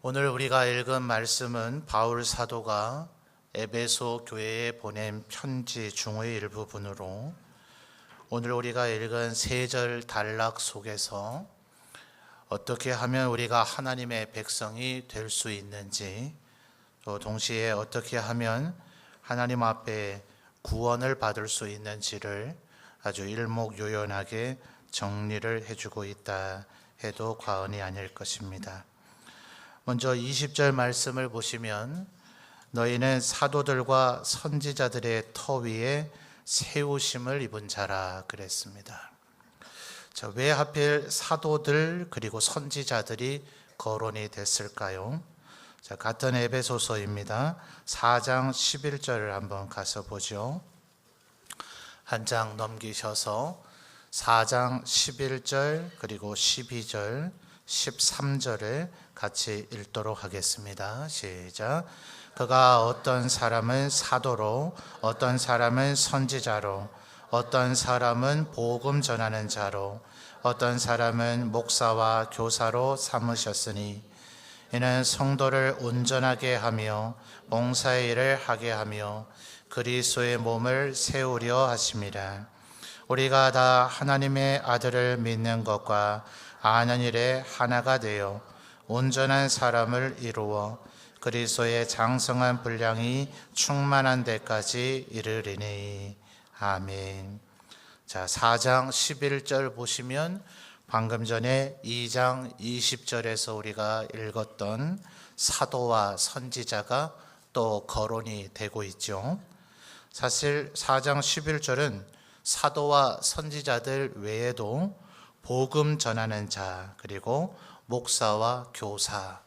오늘 우리가 읽은 말씀은 바울 사도가 에베소 교회에 보낸 편지 중의 일부분으로 오늘 우리가 읽은 세 절 단락 속에서 어떻게 하면 우리가 하나님의 백성이 될 수 있는지, 또 동시에 어떻게 하면 하나님 앞에 구원을 받을 수 있는지를 아주 일목요연하게 정리를 해주고 있다 해도 과언이 아닐 것입니다. 먼저 20절 말씀을 보시면 너희는 사도들과 선지자들의 터 위에 세우심을 입은 자라 그랬습니다. 자, 왜 하필 사도들 그리고 선지자들이 거론이 됐을까요? 자, 같은 에베소서입니다. 4장 11절을 한번 가서 보죠. 한 장 넘기셔서 4장 11절 그리고 12절 13절을 같이 읽도록 하겠습니다. 시작. 그가 어떤 사람은 사도로, 어떤 사람은 선지자로, 어떤 사람은 복음 전하는 자로, 어떤 사람은 목사와 교사로 삼으셨으니 이는 성도를 온전하게 하며 봉사의 일을 하게 하며 그리스도의 몸을 세우려 하심이라. 우리가 다 하나님의 아들을 믿는 것과 아는 일에 하나가 되어 온전한 사람을 이루어 그리스도의 장성한 분량이 충만한 데까지 이르리니. 아멘. 자, 4장 11절 보시면 방금 전에 2장 20절에서 우리가 읽었던 사도와 선지자가 또 거론이 되고 있죠. 사실 4장 11절은 사도와 선지자들 외에도 복음 전하는 자, 그리고 목사와 교사.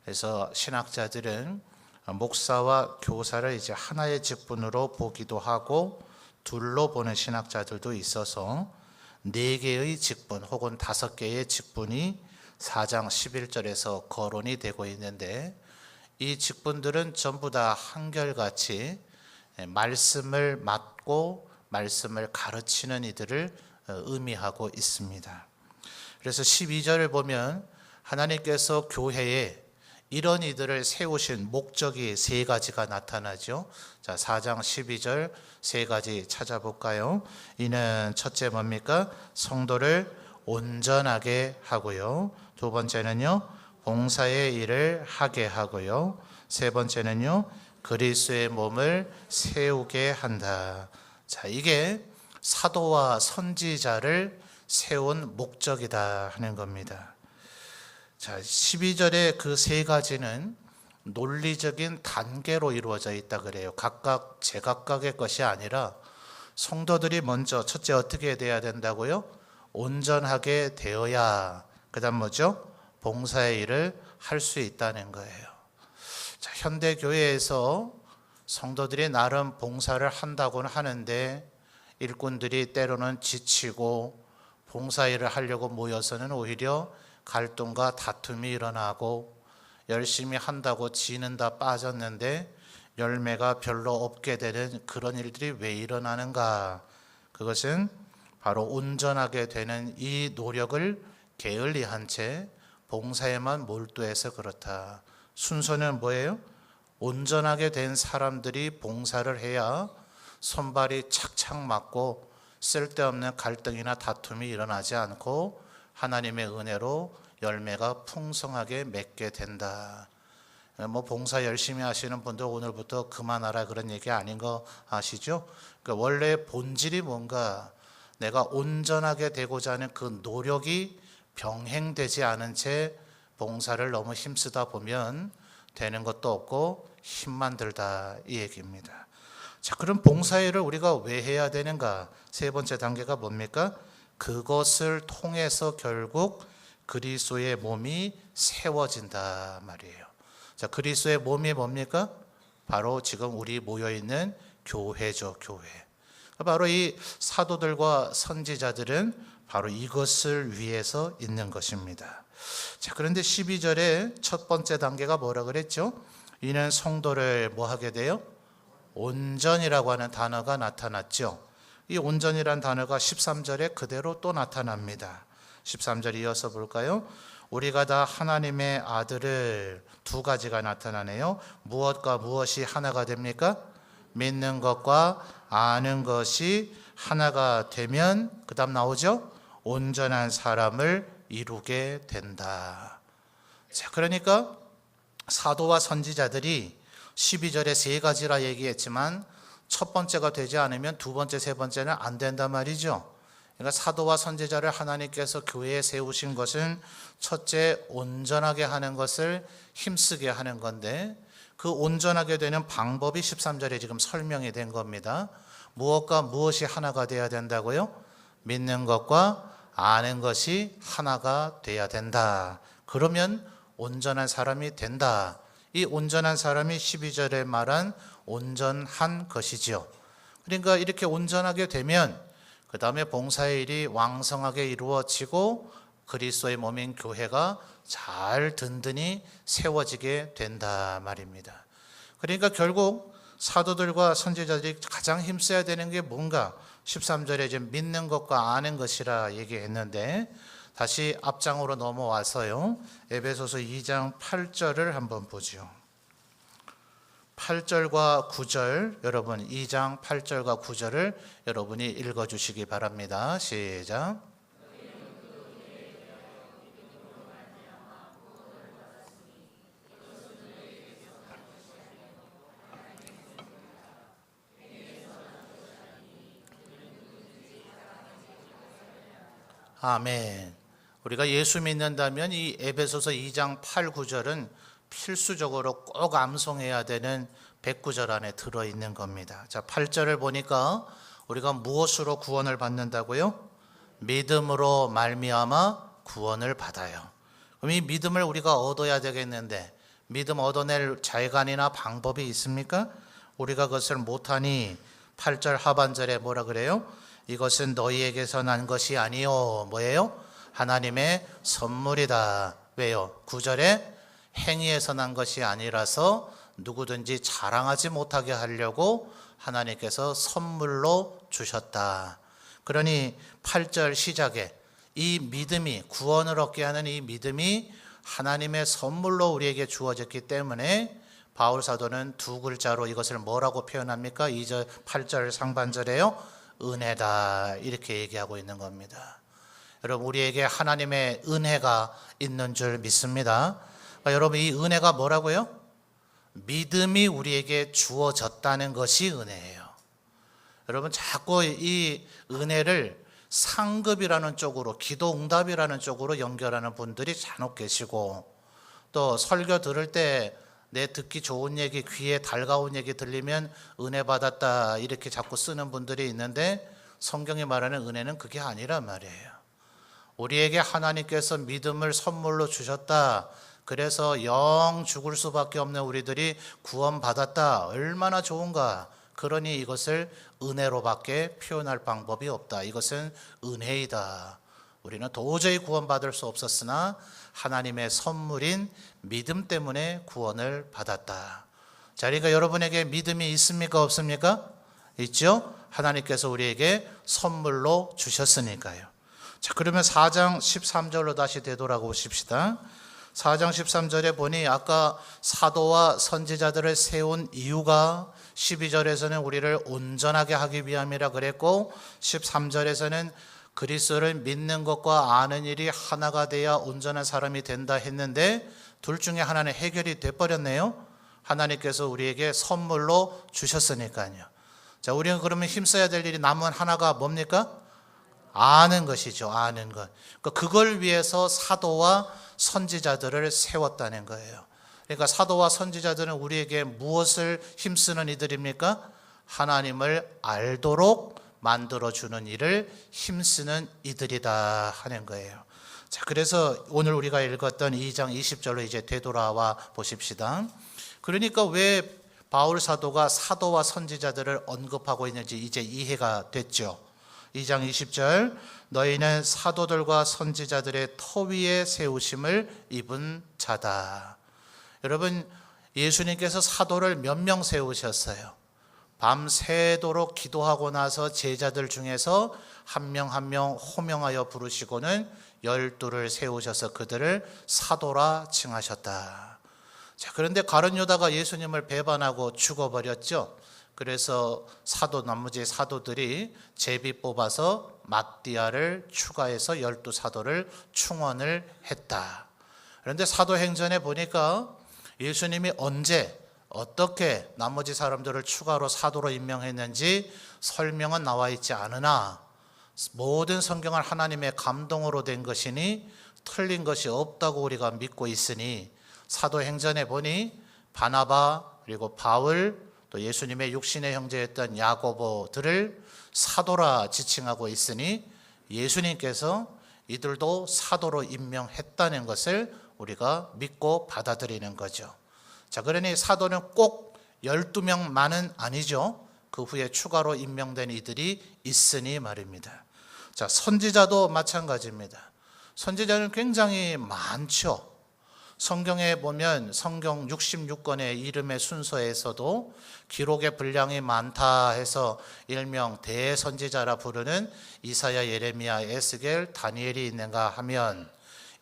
그래서 신학자들은 목사와 교사를 이제 하나의 직분으로 보기도 하고 둘로 보는 신학자들도 있어서 4개의 직분 혹은 5개의 직분이 4장 11절에서 거론이 되고 있는데, 이 직분들은 전부 다 한결같이 말씀을 맡고 말씀을 가르치는 이들을 의미하고 있습니다. 그래서 12절을 보면 하나님께서 교회에 이런 이들을 세우신 목적이 3가지가 나타나죠. 자, 4장 12절 3가지 찾아볼까요? 이는 첫째 뭡니까? 성도를 온전하게 하고요. 두 번째는요, 봉사의 일을 하게 하고요. 세 번째는요, 그리스도의 몸을 세우게 한다. 자, 이게 사도와 선지자를 세운 목적이다 하는 겁니다. 자, 12절의 그 3가지는 논리적인 단계로 이루어져 있다 그래요. 각각 제각각의 것이 아니라 성도들이 먼저 첫째 어떻게 돼야 된다고요? 온전하게 되어야 그 다음 뭐죠? 봉사의 일을 할 수 있다는 거예요. 자, 현대교회에서 성도들이 나름 봉사를 한다고는 하는데 일꾼들이 때로는 지치고 봉사일을 하려고 모여서는 오히려 갈등과 다툼이 일어나고 열심히 한다고 지는 다 빠졌는데 열매가 별로 없게 되는 그런 일들이 왜 일어나는가? 그것은 바로 온전하게 되는 이 노력을 게을리한 채 봉사에만 몰두해서 그렇다. 순서는 뭐예요? 온전하게 된 사람들이 봉사를 해야 손발이 착착 맞고 쓸데없는 갈등이나 다툼이 일어나지 않고 하나님의 은혜로 열매가 풍성하게 맺게 된다. 뭐 봉사 열심히 하시는 분들 오늘부터 그만하라 그런 얘기 아닌 거 아시죠? 그러니까 원래 본질이 뭔가 내가 온전하게 되고자 하는 그 노력이 병행되지 않은 채 봉사를 너무 힘쓰다 보면 되는 것도 없고 힘만 들다 이 얘기입니다. 자, 그럼 봉사일을 우리가 왜 해야 되는가? 세 번째 단계가 뭡니까? 그것을 통해서 결국 그리스도의 몸이 세워진다 말이에요. 자, 그리스도의 몸이 뭡니까? 바로 지금 우리 모여있는 교회죠, 교회. 바로 이 사도들과 선지자들은 바로 이것을 위해서 있는 것입니다. 자, 그런데 12절에 첫 번째 단계가 뭐라 그랬죠? 이는 성도를 뭐 하게 돼요? 온전이라고 하는 단어가 나타났죠. 이 온전이란 단어가 13절에 그대로 또 나타납니다. 13절 이어서 볼까요? 우리가 다 하나님의 아들을, 두 가지가 나타나네요. 무엇과 무엇이 하나가 됩니까? 믿는 것과 아는 것이 하나가 되면 그 다음 나오죠? 온전한 사람을 이루게 된다. 자, 그러니까 사도와 선지자들이 12절에 세 가지라 얘기했지만 첫 번째가 되지 않으면 두 번째, 세 번째는 안 된단 말이죠. 그러니까 사도와 선지자를 하나님께서 교회에 세우신 것은 첫째, 온전하게 하는 것을 힘쓰게 하는 건데, 그 온전하게 되는 방법이 13절에 지금 설명이 된 겁니다. 무엇과 무엇이 하나가 돼야 된다고요? 믿는 것과 아는 것이 하나가 돼야 된다. 그러면 온전한 사람이 된다. 이 온전한 사람이 12절에 말한 온전한 것이지요. 그러니까 이렇게 온전하게 되면 그 다음에 봉사의 일이 왕성하게 이루어지고 그리스도의 몸인 교회가 잘 든든히 세워지게 된다 말입니다. 그러니까 결국 사도들과 선지자들이 가장 힘써야 되는 게 뭔가? 13절에 이제 믿는 것과 아는 것이라 얘기했는데, 다시 앞장으로 넘어와서요, 에베소서 2장 8절을 한번 보죠. 8절과 9절, 여러분 2장 8절과 9절을 여러분이 읽어주시기 바랍니다. 시작. 아멘. 우리가 예수 믿는다면 이 에베소서 2장 8, 9절은 필수적으로 꼭 암송해야 되는 백구절 안에 들어있는 겁니다. 자, 8절을 보니까 우리가 무엇으로 구원을 받는다고요? 믿음으로 말미암아 구원을 받아요. 그럼 이 믿음을 우리가 얻어야 되겠는데, 믿음 얻어낼 자간이나 방법이 있습니까? 우리가 그것을 못하니 8절 하반절에 뭐라 그래요? 이것은 너희에게서 난 것이 아니요, 뭐예요? 하나님의 선물이다. 왜요? 9절에 행위에서 난 것이 아니라서 누구든지 자랑하지 못하게 하려고 하나님께서 선물로 주셨다. 그러니 8절 시작에 이 믿음이, 구원을 얻게 하는 이 믿음이 하나님의 선물로 우리에게 주어졌기 때문에 바울 사도는 두 글자로 이것을 뭐라고 표현합니까? 2절 8절 상반절에요, 은혜다, 이렇게 얘기하고 있는 겁니다. 여러분, 우리에게 하나님의 은혜가 있는 줄 믿습니다. 그러니까 여러분, 이 은혜가 뭐라고요? 믿음이 우리에게 주어졌다는 것이 은혜예요. 여러분, 자꾸 이 은혜를 상급이라는 쪽으로, 기도 응답이라는 쪽으로 연결하는 분들이 간혹 계시고, 또 설교 들을 때 내 듣기 좋은 얘기, 귀에 달가운 얘기 들리면 은혜 받았다, 이렇게 자꾸 쓰는 분들이 있는데, 성경이 말하는 은혜는 그게 아니란 말이에요. 우리에게 하나님께서 믿음을 선물로 주셨다, 그래서 영 죽을 수밖에 없는 우리들이 구원받았다, 얼마나 좋은가. 그러니 이것을 은혜로밖에 표현할 방법이 없다. 이것은 은혜이다. 우리는 도저히 구원받을 수 없었으나 하나님의 선물인 믿음 때문에 구원을 받았다. 자, 그러니까 여러분에게 믿음이 있습니까? 없습니까? 있죠? 하나님께서 우리에게 선물로 주셨으니까요. 자, 그러면 4장 13절로 다시 되돌아보십시다. 4장 13절에 보니 아까 사도와 선지자들을 세운 이유가 12절에서는 우리를 온전하게 하기 위함이라 그랬고, 13절에서는 그리스도를 믿는 것과 아는 일이 하나가 돼야 온전한 사람이 된다 했는데, 둘 중에 하나는 해결이 돼버렸네요. 하나님께서 우리에게 선물로 주셨으니까요. 자, 우리는 그러면 힘써야 될 일이 남은 하나가 뭡니까? 아는 것이죠. 아는 것. 그걸 위해서 사도와 선지자들을 세웠다는 거예요. 그러니까 사도와 선지자들은 우리에게 무엇을 힘쓰는 이들입니까? 하나님을 알도록 만들어주는 일을 힘쓰는 이들이다 하는 거예요. 자, 그래서 오늘 우리가 읽었던 2장 20절로 이제 되돌아와 보십시다. 그러니까 왜 바울 사도가 사도와 선지자들을 언급하고 있는지 이제 이해가 됐죠. 2장 20절, 너희는 사도들과 선지자들의 터 위에 세우심을 입은 자다. 여러분, 예수님께서 사도를 몇 명 세우셨어요? 밤새도록 기도하고 나서 제자들 중에서 한 명 한 명 호명하여 부르시고는 12를 세우셔서 그들을 사도라 칭하셨다. 자, 그런데 가룟 유다가 예수님을 배반하고 죽어버렸죠. 그래서 나머지 사도들이 제비 뽑아서 mat디아를 추가해서 12사도를 충원을 했다. 그런데 사도행전에 보니까 예수님이 언제 어떻게 나머지 사람들을 추가로 사도로 임명했는지 설명은 나와 있지 않으나 모든 성경은 하나님의 감동으로 된 것이니 틀린 것이 없다고 우리가 믿고 있으니 사도행전에 보니 바나바 그리고 바울 또 예수님의 육신의 형제였던 야고보들을 사도라 지칭하고 있으니 예수님께서 이들도 사도로 임명했다는 것을 우리가 믿고 받아들이는 거죠. 자, 그러니 사도는 꼭 12명만은 아니죠. 그 후에 추가로 임명된 이들이 있으니 말입니다. 자, 선지자도 마찬가지입니다. 선지자는 굉장히 많죠. 성경에 보면 성경 66권의 이름의 순서에서도 기록의 분량이 많다 해서 일명 대선지자라 부르는 이사야, 예레미야, 에스겔, 다니엘이 있는가 하면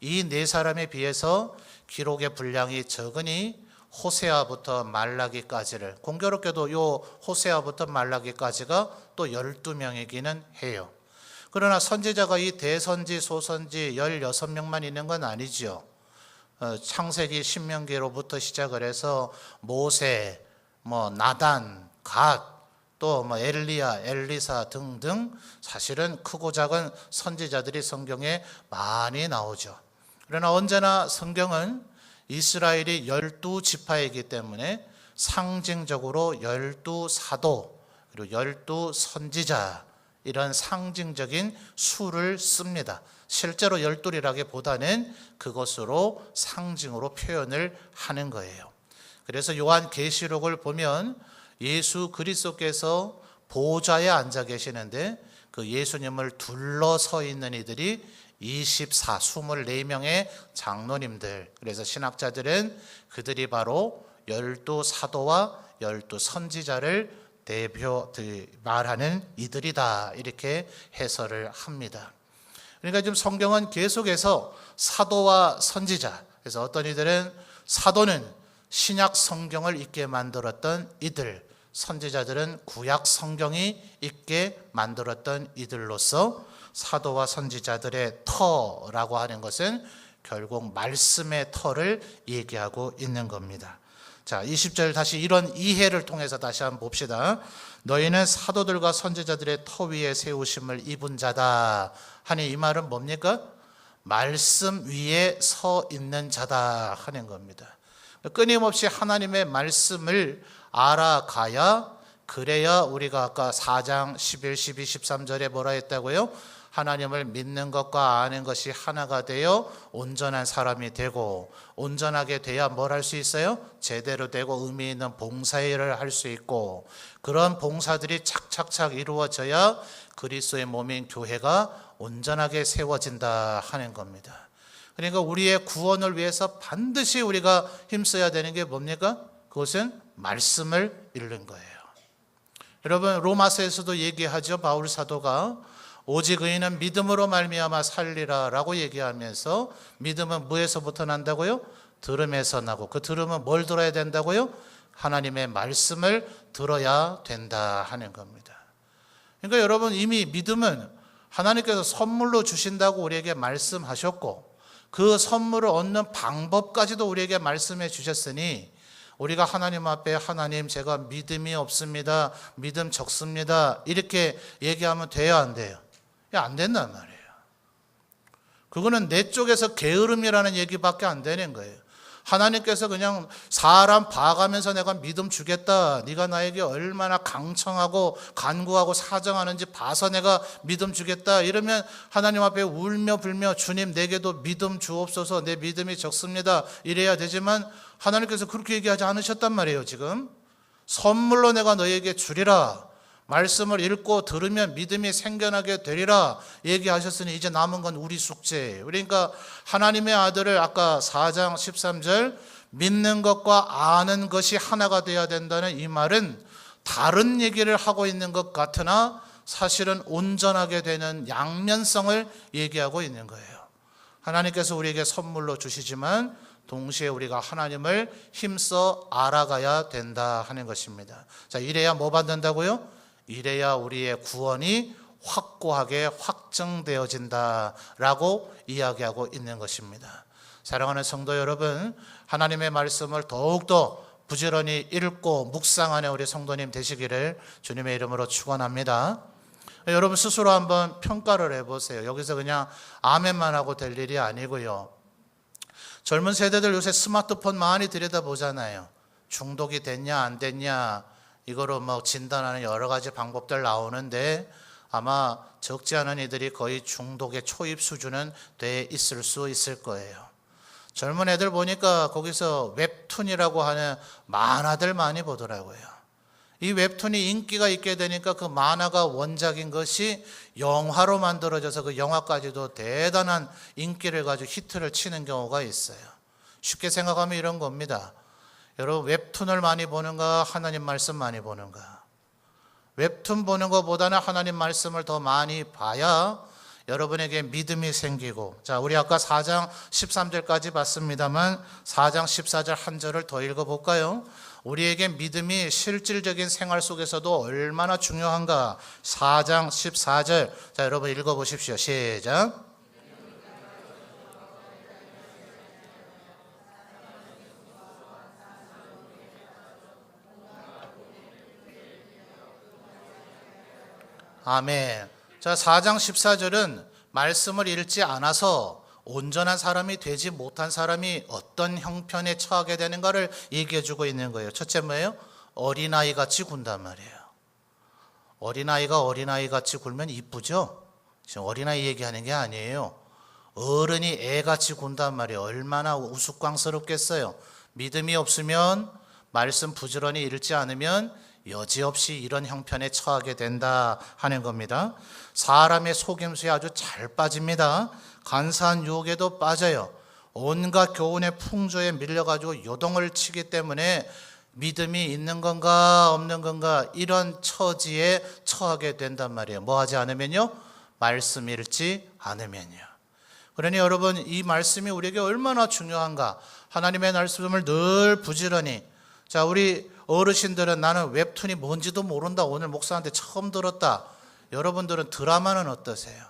이 네 사람에 비해서 기록의 분량이 적으니 호세아부터 말라기까지를, 공교롭게도 요 호세아부터 말라기까지가 또 12명이기는 해요. 그러나 선지자가 이 대선지, 소선지 16명만 있는 건 아니죠. 창세기, 신명기로부터 시작을 해서 모세, 나단, 갓, 또 엘리야, 엘리사 등등 사실은 크고 작은 선지자들이 성경에 많이 나오죠. 그러나 언제나 성경은 이스라엘이 12지파이기 때문에 상징적으로 12사도 그리고 12선지자 이런 상징적인 수를 씁니다. 실제로 12이라기보다는 그것으로 상징으로 표현을 하는 거예요. 그래서 요한계시록을 보면 예수 그리스도께서 보좌에 앉아 계시는데 그 예수님을 둘러서 있는 이들이 24명의 장로님들, 그래서 신학자들은 그들이 바로 12사도와 12선지자를 대표 말하는 이들이다 이렇게 해설을 합니다. 그러니까 지금 성경은 계속해서 사도와 선지자, 그래서 어떤 이들은 사도는 신약 성경을 읽게 만들었던 이들, 선지자들은 구약 성경이 읽게 만들었던 이들로서 사도와 선지자들의 터라고 하는 것은 결국 말씀의 터를 얘기하고 있는 겁니다. 자, 20절 다시 이런 이해를 통해서 다시 한번 봅시다. 너희는 사도들과 선지자들의 터 위에 세우심을 입은 자다 하니 이 말은 뭡니까? 말씀 위에 서 있는 자다 하는 겁니다. 끊임없이 하나님의 말씀을 알아가야, 그래야 우리가 아까 4장 11, 12, 13절에 뭐라 했다고요? 하나님을 믿는 것과 아는 것이 하나가 되어 온전한 사람이 되고, 온전하게 돼야 뭘 할 수 있어요? 제대로 되고 의미 있는 봉사일을 할 수 있고, 그런 봉사들이 착착착 이루어져야 그리스도의 몸인 교회가 온전하게 세워진다 하는 겁니다. 그러니까 우리의 구원을 위해서 반드시 우리가 힘써야 되는 게 뭡니까? 그것은 말씀을 읽는 거예요. 여러분, 로마서에서도 얘기하죠. 바울 사도가 오직 의인은 믿음으로 말미암아 살리라 라고 얘기하면서, 믿음은 무에서부터 난다고요? 들음에서 나고, 그 들음은 뭘 들어야 된다고요? 하나님의 말씀을 들어야 된다 하는 겁니다. 그러니까 여러분, 이미 믿음은 하나님께서 선물로 주신다고 우리에게 말씀하셨고, 그 선물을 얻는 방법까지도 우리에게 말씀해 주셨으니, 우리가 하나님 앞에 하나님 제가 믿음이 없습니다, 믿음 적습니다 이렇게 얘기하면 돼야 안 돼요? 안 된단 말이에요. 그거는 내 쪽에서 게으름이라는 얘기밖에 안 되는 거예요. 하나님께서 그냥 사람 봐가면서 내가 믿음 주겠다, 네가 나에게 얼마나 강청하고 간구하고 사정하는지 봐서 내가 믿음 주겠다 이러면 하나님 앞에 울며 불며 주님 내게도 믿음 주옵소서, 내 믿음이 적습니다 이래야 되지만, 하나님께서 그렇게 얘기하지 않으셨단 말이에요. 지금 선물로 내가 너에게 주리라, 말씀을 읽고 들으면 믿음이 생겨나게 되리라 얘기하셨으니 이제 남은 건 우리 숙제예요. 그러니까 하나님의 아들을 아까 4장 13절 믿는 것과 아는 것이 하나가 되어야 된다는 이 말은 다른 얘기를 하고 있는 것 같으나 사실은 온전하게 되는 양면성을 얘기하고 있는 거예요. 하나님께서 우리에게 선물로 주시지만 동시에 우리가 하나님을 힘써 알아가야 된다 하는 것입니다. 자, 이래야 뭐 받는다고요? 이래야 우리의 구원이 확고하게 확정되어진다라고 이야기하고 있는 것입니다. 사랑하는 성도 여러분, 하나님의 말씀을 더욱더 부지런히 읽고 묵상하는 우리 성도님 되시기를 주님의 이름으로 축원합니다. 여러분 스스로 한번 평가를 해보세요. 여기서 그냥 아멘만 하고 될 일이 아니고요. 젊은 세대들 요새 스마트폰 많이 들여다보잖아요. 중독이 됐냐 안 됐냐 이거로 뭐 진단하는 여러 가지 방법들 나오는데 아마 적지 않은 이들이 거의 중독의 초입 수준은 돼 있을 수 있을 거예요. 젊은 애들 보니까 거기서 웹툰이라고 하는 만화들 많이 보더라고요. 이 웹툰이 인기가 있게 되니까 그 만화가 원작인 것이 영화로 만들어져서 그 영화까지도 대단한 인기를 가지고 히트를 치는 경우가 있어요. 쉽게 생각하면 이런 겁니다. 여러분 웹툰을 많이 보는가 하나님 말씀 많이 보는가? 웹툰 보는 것보다는 하나님 말씀을 더 많이 봐야 여러분에게 믿음이 생기고, 자 우리 아까 4장 13절까지 봤습니다만 4장 14절 한 절을 더 읽어볼까요? 우리에게 믿음이 실질적인 생활 속에서도 얼마나 중요한가. 4장 14절, 자 여러분 읽어보십시오. 시작. 아멘. 자 4장 14절은 말씀을 읽지 않아서 온전한 사람이 되지 못한 사람이 어떤 형편에 처하게 되는가를 얘기해 주고 있는 거예요. 첫째 뭐예요? 어린아이 같이 군단 말이에요. 어린아이가 어린아이 같이 굴면 이쁘죠? 지금 어린아이 얘기하는 게 아니에요. 어른이 애같이 군단 말이에요. 얼마나 우스꽝스럽겠어요. 믿음이 없으면 말씀 부지런히 읽지 않으면 여지없이 이런 형편에 처하게 된다 하는 겁니다. 사람의 속임수에 아주 잘 빠집니다. 간사한 유혹에도 빠져요. 온갖 교훈의 풍조에 밀려가지고 요동을 치기 때문에 믿음이 있는 건가 없는 건가 이런 처지에 처하게 된단 말이에요. 뭐 하지 않으면요? 말씀 읽지 않으면요. 그러니 여러분 이 말씀이 우리에게 얼마나 중요한가. 하나님의 말씀을 늘 부지런히, 자 우리 어르신들은 나는 웹툰이 뭔지도 모른다. 오늘 목사한테 처음 들었다. 여러분들은 드라마는 어떠세요?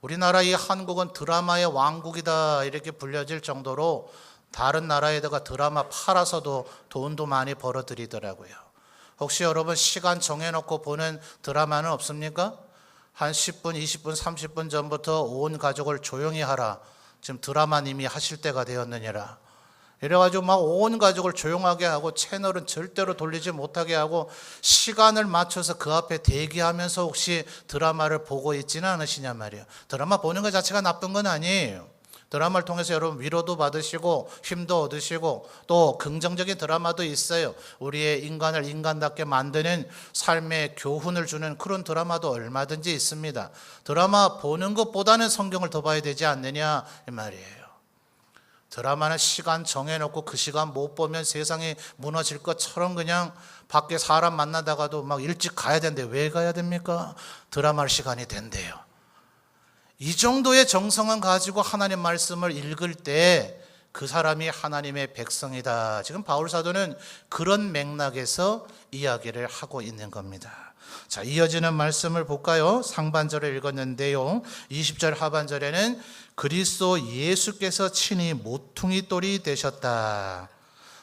우리나라 이 한국은 드라마의 왕국이다 이렇게 불려질 정도로 다른 나라에다가 드라마 팔아서도 돈도 많이 벌어들이더라고요. 혹시 여러분 시간 정해놓고 보는 드라마는 없습니까? 한 10분, 20분, 30분 전부터 온 가족을 조용히 하라. 지금 드라마님이 하실 때가 되었느니라. 이래가지고 막 온 가족을 조용하게 하고 채널은 절대로 돌리지 못하게 하고 시간을 맞춰서 그 앞에 대기하면서 혹시 드라마를 보고 있지는 않으시냐 말이에요. 드라마 보는 것 자체가 나쁜 건 아니에요. 드라마를 통해서 여러분 위로도 받으시고 힘도 얻으시고 또 긍정적인 드라마도 있어요. 우리의 인간을 인간답게 만드는 삶의 교훈을 주는 그런 드라마도 얼마든지 있습니다. 드라마 보는 것보다는 성경을 더 봐야 되지 않느냐 이 말이에요. 드라마는 시간 정해놓고 그 시간 못 보면 세상이 무너질 것처럼 그냥 밖에 사람 만나다가도 막 일찍 가야 되는데 왜 가야 됩니까? 드라마 시간이 된대요. 이 정도의 정성은 가지고 하나님 말씀을 읽을 때 그 사람이 하나님의 백성이다. 지금 바울 사도는 그런 맥락에서 이야기를 하고 있는 겁니다. 자, 이어지는 말씀을 볼까요? 상반절을 읽었는데요. 20절 하반절에는 그리스도 예수께서 친히 모퉁이 돌이 되셨다.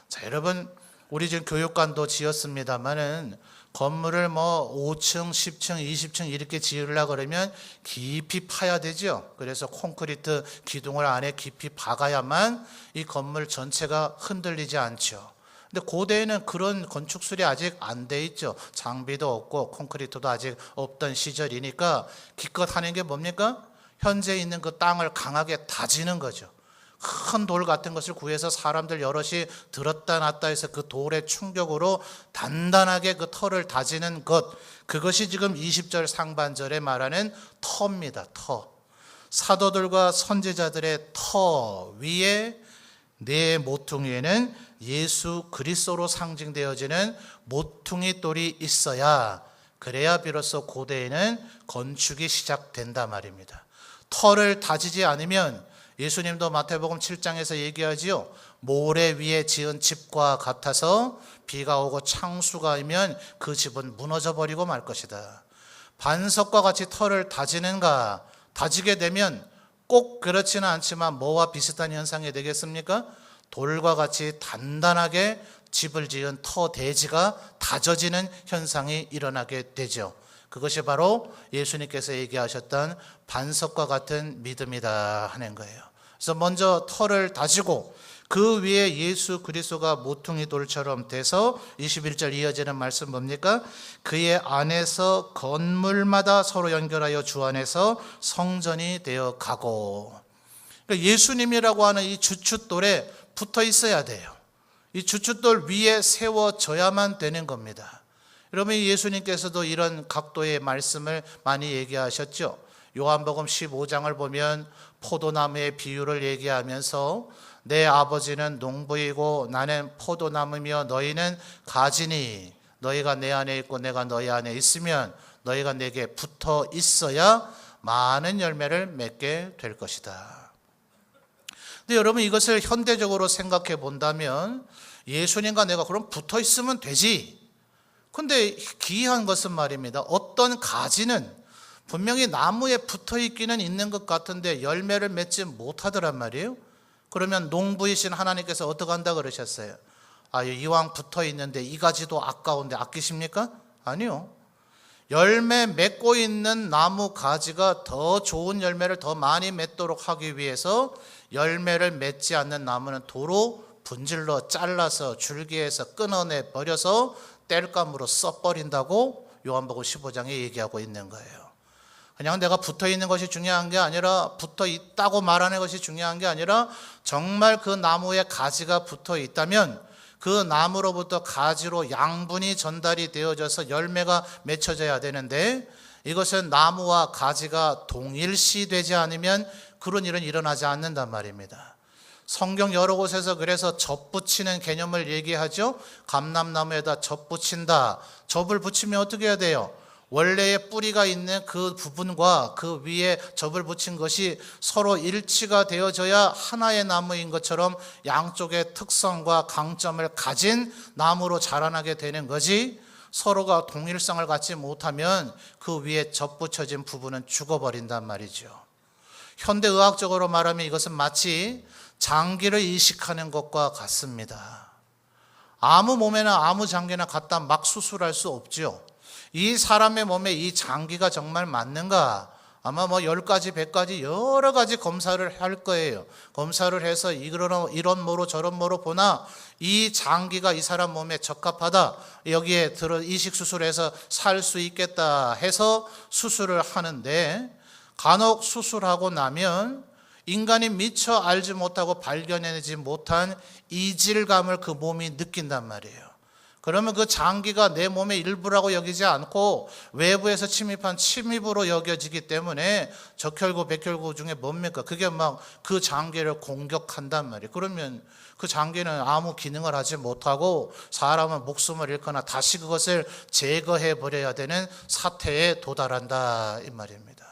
자, 여러분 우리 지금 교육관도 지었습니다만은 건물을 뭐 5층, 10층, 20층 이렇게 지으려고 그러면 깊이 파야 되죠. 그래서 콘크리트 기둥을 안에 깊이 박아야만 이 건물 전체가 흔들리지 않죠. 근데 고대에는 그런 건축술이 아직 안 돼 있죠. 장비도 없고 콘크리트도 아직 없던 시절이니까 기껏 하는 게 뭡니까? 현재 있는 그 땅을 강하게 다지는 거죠. 큰 돌 같은 것을 구해서 사람들 여럿이 들었다 놨다 해서 그 돌의 충격으로 단단하게 그 터를 다지는 것, 그것이 지금 20절 상반절에 말하는 터입니다. 터. 사도들과 선지자들의 터 위에 네 모퉁이에는 예수 그리스도로 상징되어지는 모퉁이 돌이 있어야, 그래야 비로소 고대에는 건축이 시작된다 말입니다. 터를 다지지 않으면 예수님도 마태복음 7장에서 얘기하지요. 모래 위에 지은 집과 같아서 비가 오고 창수가 오면 그 집은 무너져 버리고 말 것이다. 반석과 같이 터를 다지는가? 다지게 되면 꼭 그렇지는 않지만 뭐와 비슷한 현상이 되겠습니까? 돌과 같이 단단하게 집을 지은 터대지가 다져지는 현상이 일어나게 되죠. 그것이 바로 예수님께서 얘기하셨던 반석과 같은 믿음이다 하는 거예요. 그래서 먼저 터를 다지고 그 위에 예수 그리스도가 모퉁이 돌처럼 돼서 21절 이어지는 말씀 뭡니까? 그의 안에서 건물마다 서로 연결하여 주 안에서 성전이 되어 가고. 그러니까 예수님이라고 하는 이 주춧돌에 붙어 있어야 돼요. 이 주춧돌 위에 세워져야만 되는 겁니다. 여러분, 예수님께서도 이런 각도의 말씀을 많이 얘기하셨죠. 요한복음 15장을 보면 포도나무의 비유를 얘기하면서 내 아버지는 농부이고 나는 포도나무며 너희는 가지니 너희가 내 안에 있고 내가 너희 안에 있으면 너희가 내게 붙어 있어야 많은 열매를 맺게 될 것이다. 근데 여러분, 이것을 현대적으로 생각해 본다면 예수님과 내가 그럼 붙어 있으면 되지. 근데 기이한 것은 말입니다. 어떤 가지는 분명히 나무에 붙어 있기는 있는 것 같은데 열매를 맺지 못하더란 말이에요. 그러면 농부이신 하나님께서 어떻게 한다 그러셨어요? 이왕 붙어 있는데 이 가지도 아까운데 아끼십니까? 아니요. 열매 맺고 있는 나무 가지가 더 좋은 열매를 더 많이 맺도록 하기 위해서 열매를 맺지 않는 나무는 도로 분질러 잘라서 줄기에서 끊어내 버려서 땔감으로 써버린다고 요한복음 15장에 얘기하고 있는 거예요. 그냥 내가 붙어 있는 것이 중요한 게 아니라, 붙어 있다고 말하는 것이 중요한 게 아니라, 정말 그 나무에 가지가 붙어 있다면 그 나무로부터 가지로 양분이 전달이 되어져서 열매가 맺혀져야 되는데, 이것은 나무와 가지가 동일시되지 않으면 그런 일은 일어나지 않는단 말입니다. 성경 여러 곳에서 그래서 접 붙이는 개념을 얘기하죠. 감람나무에다 접 붙인다. 접을 붙이면 어떻게 해야 돼요? 원래의 뿌리가 있는 그 부분과 그 위에 접을 붙인 것이 서로 일치가 되어져야 하나의 나무인 것처럼 양쪽의 특성과 강점을 가진 나무로 자라나게 되는 거지, 서로가 동일성을 갖지 못하면 그 위에 접 붙여진 부분은 죽어버린단 말이죠. 현대의학적으로 말하면 이것은 마치 장기를 이식하는 것과 같습니다. 아무 몸에나 아무 장기나 갖다 막 수술할 수 없죠. 이 사람의 몸에 이 장기가 정말 맞는가? 아마 10가지, 100가지 여러 가지 검사를 할 거예요. 검사를 해서 이런 모로 저런 모로 보나 이 장기가 이 사람 몸에 적합하다, 여기에 들어 이식 수술해서 살 수 있겠다 해서 수술을 하는데, 간혹 수술하고 나면 인간이 미처 알지 못하고 발견해내지 못한 이질감을 그 몸이 느낀단 말이에요. 그러면 그 장기가 내 몸의 일부라고 여기지 않고 외부에서 침입한 침입으로 여겨지기 때문에 적혈구, 백혈구 중에 뭡니까? 그게 막 그 장기를 공격한단 말이에요. 그러면 그 장기는 아무 기능을 하지 못하고 사람은 목숨을 잃거나 다시 그것을 제거해 버려야 되는 사태에 도달한다, 이 말입니다.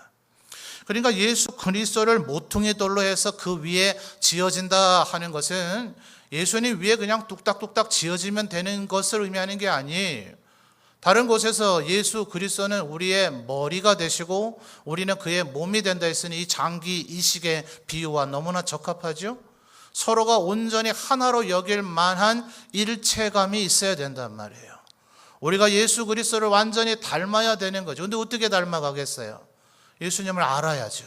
그러니까 예수 그리스도를 모퉁이 돌로 해서 그 위에 지어진다 하는 것은 예수님 위에 그냥 뚝딱뚝딱 지어지면 되는 것을 의미하는 게 아니에요. 다른 곳에서 예수 그리스도는 우리의 머리가 되시고 우리는 그의 몸이 된다 했으니 이 장기 이식의 비유와 너무나 적합하죠. 서로가 온전히 하나로 여길 만한 일체감이 있어야 된단 말이에요. 우리가 예수 그리스도를 완전히 닮아야 되는 거죠. 근데 어떻게 닮아가겠어요? 예수님을 알아야죠.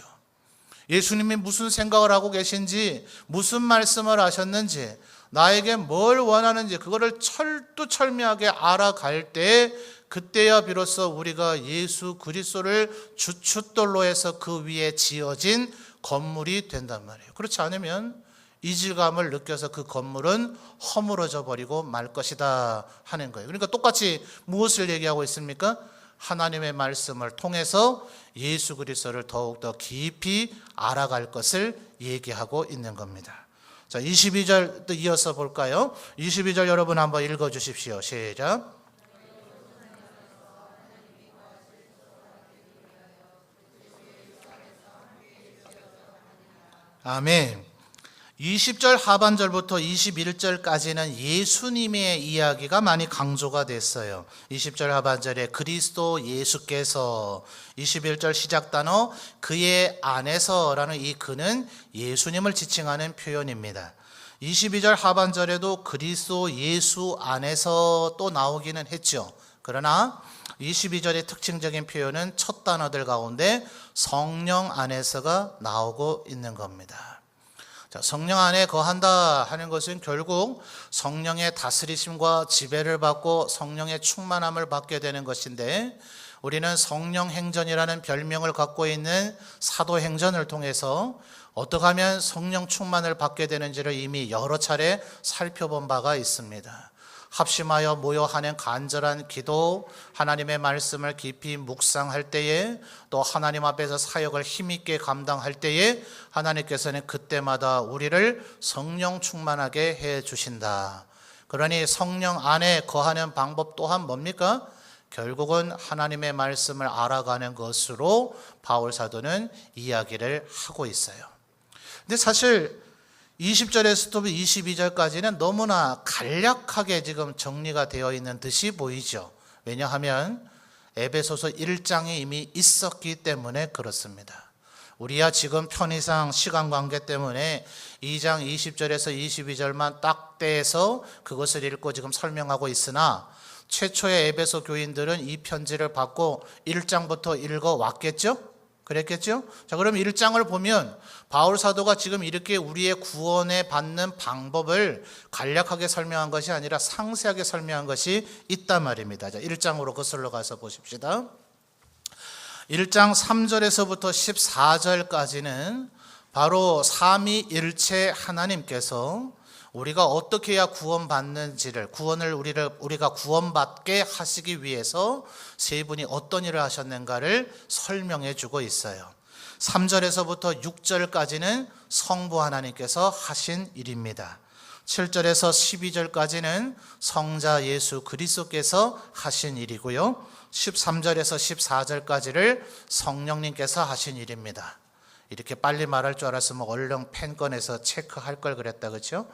예수님이 무슨 생각을 하고 계신지, 무슨 말씀을 하셨는지, 나에게 뭘 원하는지 그거를 철두철미하게 알아갈 때, 그때야 비로소 우리가 예수 그리스도를 주춧돌로 해서 그 위에 지어진 건물이 된단 말이에요. 그렇지 않으면 이질감을 느껴서 그 건물은 허물어져 버리고 말 것이다 하는 거예요. 그러니까 똑같이 무엇을 얘기하고 있습니까? 하나님의 말씀을 통해서 예수 그리스도를 더욱더 깊이 알아갈 것을 얘기하고 있는 겁니다. 자, 22절 또 이어서 볼까요? 22절 여러분 한번 읽어 주십시오. 시작. 아멘. 20절 하반절부터 21절까지는 예수님의 이야기가 많이 강조가 됐어요. 20절 하반절에 그리스도 예수께서, 21절 시작 단어 그의 안에서라는 이 그는 예수님을 지칭하는 표현입니다. 22절 하반절에도 그리스도 예수 안에서 또 나오기는 했죠. 그러나 22절의 특징적인 표현은 첫 단어들 가운데 성령 안에서가 나오고 있는 겁니다. 자, 성령 안에 거한다 하는 것은 결국 성령의 다스리심과 지배를 받고 성령의 충만함을 받게 되는 것인데, 우리는 성령 행전이라는 별명을 갖고 있는 사도행전을 통해서 어떻게 하면 성령 충만을 받게 되는지를 이미 여러 차례 살펴본 바가 있습니다. 합심하여 모여 하는 간절한 기도, 하나님의 말씀을 깊이 묵상할 때에, 또 하나님 앞에서 사역을 힘있게 감당할 때에 하나님께서는 그때마다 우리를 성령 충만하게 해 주신다. 그러니 성령 안에 거하는 방법 또한 뭡니까? 결국은 하나님의 말씀을 알아가는 것으로 바울 사도는 이야기를 하고 있어요. 근데 사실 20절에서부터 22절까지는 너무나 간략하게 지금 정리가 되어 있는 듯이 보이죠. 왜냐하면 에베소서 1장이 이미 있었기 때문에 그렇습니다. 우리야 지금 편의상 시간 관계 때문에 2장 20절에서 22절만 딱 떼서 그것을 읽고 지금 설명하고 있으나, 최초의 에베소 교인들은 이 편지를 받고 1장부터 읽어왔겠죠? 그랬겠죠? 자, 그럼 1장을 보면 바울 사도가 지금 이렇게 우리의 구원에 받는 방법을 간략하게 설명한 것이 아니라 상세하게 설명한 것이 있단 말입니다. 자, 1장으로 거슬러 가서 보십시다. 1장 3절에서부터 14절까지는 바로 삼위일체 하나님께서 우리가 어떻게 해야 구원받는지를, 우리가 구원받게 하시기 위해서 세 분이 어떤 일을 하셨는가를 설명해 주고 있어요. 3절에서부터 6절까지는 성부 하나님께서 하신 일입니다. 7절에서 12절까지는 성자 예수 그리스도께서 하신 일이고요. 13절에서 14절까지를 성령님께서 하신 일입니다. 이렇게 빨리 말할 줄 알았으면 얼른 펜 꺼내서 체크할 걸 그랬다, 그렇죠?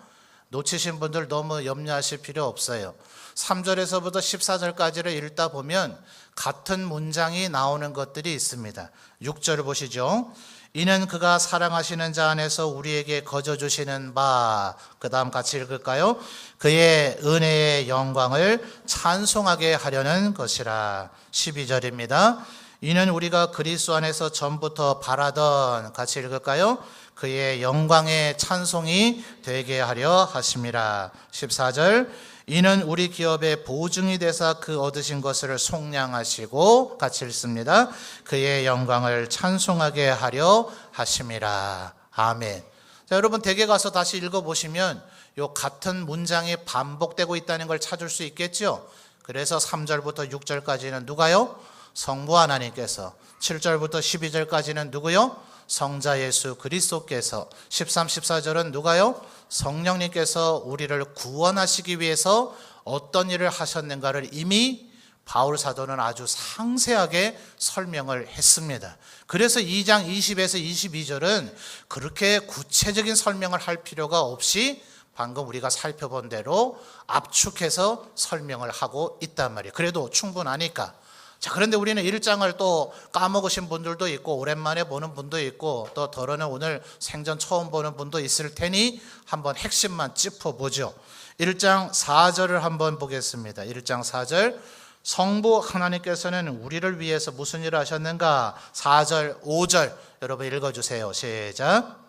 놓치신 분들 너무 염려하실 필요 없어요. 3절에서부터 14절까지를 읽다 보면 같은 문장이 나오는 것들이 있습니다. 6절을 보시죠. 이는 그가 사랑하시는 자 안에서 우리에게 거저 주시는 바, 그 다음 같이 읽을까요? 그의 은혜의 영광을 찬송하게 하려는 것이라. 12절입니다. 이는 우리가 그리스도 안에서 전부터 바라던, 같이 읽을까요? 그의 영광의 찬송이 되게 하려 하심이라. 14절, 이는 우리 기업의 보증이 되사 그 얻으신 것을 속량하시고, 같이 읽습니다. 그의 영광을 찬송하게 하려 하심이라. 아멘. 자, 여러분 댁에 가서 다시 읽어보시면 요 같은 문장이 반복되고 있다는 걸 찾을 수 있겠죠. 그래서 3절부터 6절까지는 누가요? 성부 하나님께서. 7절부터 12절까지는 누구요? 성자 예수 그리스도께서. 13, 14절은 누가요? 성령님께서 우리를 구원하시기 위해서 어떤 일을 하셨는가를 이미 바울 사도는 아주 상세하게 설명을 했습니다. 그래서 2장 20에서 22절은 그렇게 구체적인 설명을 할 필요가 없이 방금 우리가 살펴본 대로 압축해서 설명을 하고 있단 말이에요. 그래도 충분하니까. 자, 그런데 우리는 1장을 또 까먹으신 분들도 있고 오랜만에 보는 분도 있고 또 더러는 오늘 생전 처음 보는 분도 있을 테니 한번 핵심만 짚어보죠. 1장 4절을 한번 보겠습니다. 1장 4절, 성부 하나님께서는 우리를 위해서 무슨 일을 하셨는가? 4절, 5절 여러분 읽어주세요. 시작.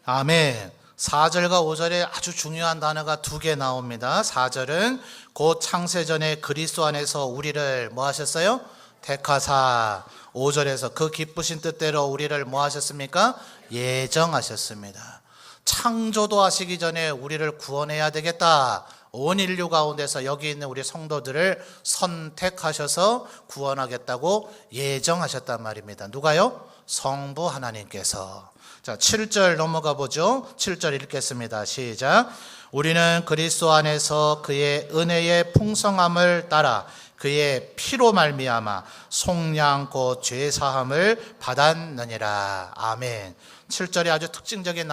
아멘. 4절과 5절에 아주 중요한 단어가 두 개 나옵니다. 4절은 곧 창세전에 그리스도 안에서 우리를 뭐 하셨어요? 택하사. 5절에서 그 기쁘신 뜻대로 우리를 뭐 하셨습니까? 예정하셨습니다. 창조도 하시기 전에 우리를 구원해야 되겠다. 온 인류 가운데서 여기 있는 우리 성도들을 선택하셔서 구원하겠다고 예정하셨단 말입니다. 누가요? 성부 하나님께서. 자, 7절 넘어가 보죠. 7절 읽겠습니다. 시작. 우리는 그리스도 안에서 그의 은혜의 풍성함을 따라 그의 피로 말미암아 속량 곧 죄사함을 받았느니라. 아멘. 7절에 아주 특징적인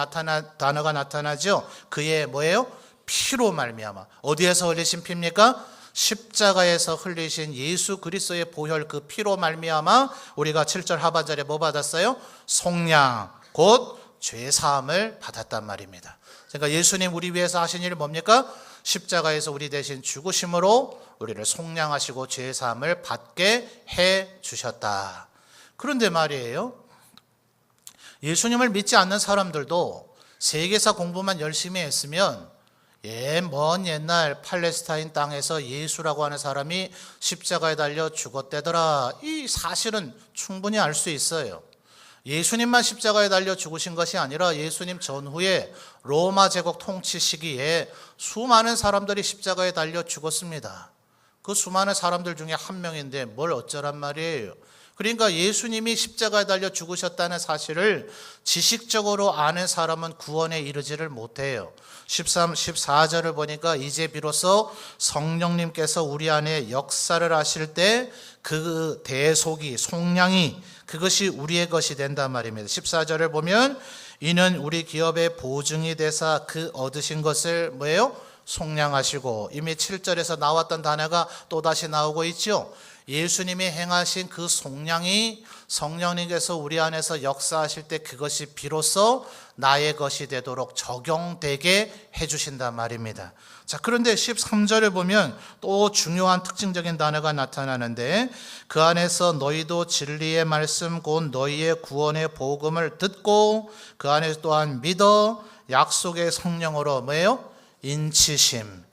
단어가 나타나죠. 그의 뭐예요? 피로 말미암아. 어디에서 흘리신 피입니까? 십자가에서 흘리신 예수 그리스도의 보혈 그 피로 말미암아 우리가 7절 하반절에 뭐 받았어요? 속량 곧 죄사함을 받았단 말입니다. 그러니까 예수님 우리 위해서 하신 일이 뭡니까? 십자가에서 우리 대신 죽으심으로 우리를 속량하시고 죄사함을 받게 해 주셨다. 그런데 말이에요, 예수님을 믿지 않는 사람들도 세계사 공부만 열심히 했으면 먼 옛날 팔레스타인 땅에서 예수라고 하는 사람이 십자가에 달려 죽었대더라, 이 사실은 충분히 알 수 있어요. 예수님만 십자가에 달려 죽으신 것이 아니라 예수님 전후에 로마 제국 통치 시기에 수많은 사람들이 십자가에 달려 죽었습니다. 그 수많은 사람들 중에 한 명인데 뭘 어쩌란 말이에요. 그러니까 예수님이 십자가에 달려 죽으셨다는 사실을 지식적으로 아는 사람은 구원에 이르지를 못해요. 13, 14절을 보니까 이제 비로소 성령님께서 우리 안에 역사를 하실 때 그 대속이, 속량이 그것이 우리의 것이 된단 말입니다. 14절을 보면 이는 우리 기업의 보증이 되사 그 얻으신 것을 뭐예요? 속량하시고, 이미 7절에서 나왔던 단어가 또다시 나오고 있죠. 예수님이 행하신 그 속량이 성령님께서 우리 안에서 역사하실 때 그것이 비로소 나의 것이 되도록 적용되게 해주신단 말입니다. 자, 그런데 13절을 보면 또 중요한 특징적인 단어가 나타나는데, 그 안에서 너희도 진리의 말씀 곧 너희의 구원의 복음을 듣고 그 안에 또한 믿어 약속의 성령으로 뭐예요? 인치심.